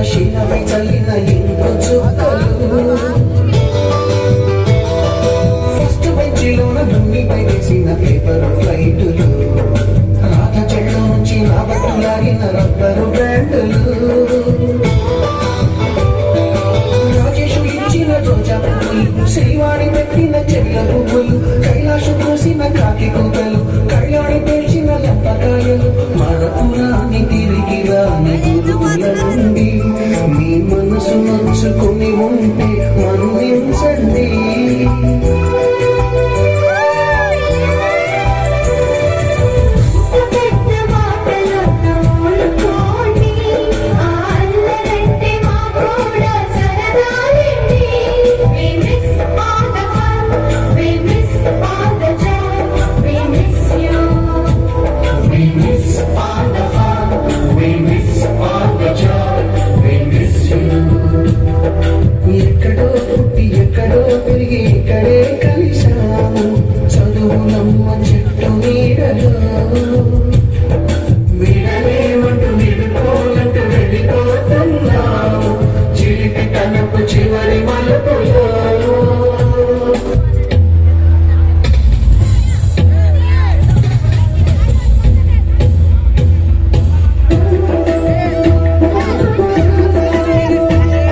శీలమై చల్లిన ఇంకో చుక్కలు ఫస్ట్ బెంచిలోన భూమిపై వేసిన పేపర్ ఫ్లైటులు రాత చెట్టు నుంచి నా బట్టు లాగిన రబ్బరు బ్యాండులు రాజేషు ఇచ్చిన రోజా పువ్వులు శ్రీవాణి పెట్టిన చెల్ల పువ్వులు కైలాసు కోసిన కాకి కూతలు కళ్యాణి పేల్చిన లెంపకాయలు మరపురాని తిరిగి రాని గురువుల నుండి మీ మనసు నచ్చుకుని ఉంటే మన్నించండి ఎక్కడో పుట్టి ఎక్కడో పెరిగి ఇక్కడే కలిశాము చదువులమ్మ చెట్టు నీడలో విడలేమంటూ విడుకోలంటూ వెళ్ళిపోతున్నాము చిలిపి తనపు చివరి మలుపులో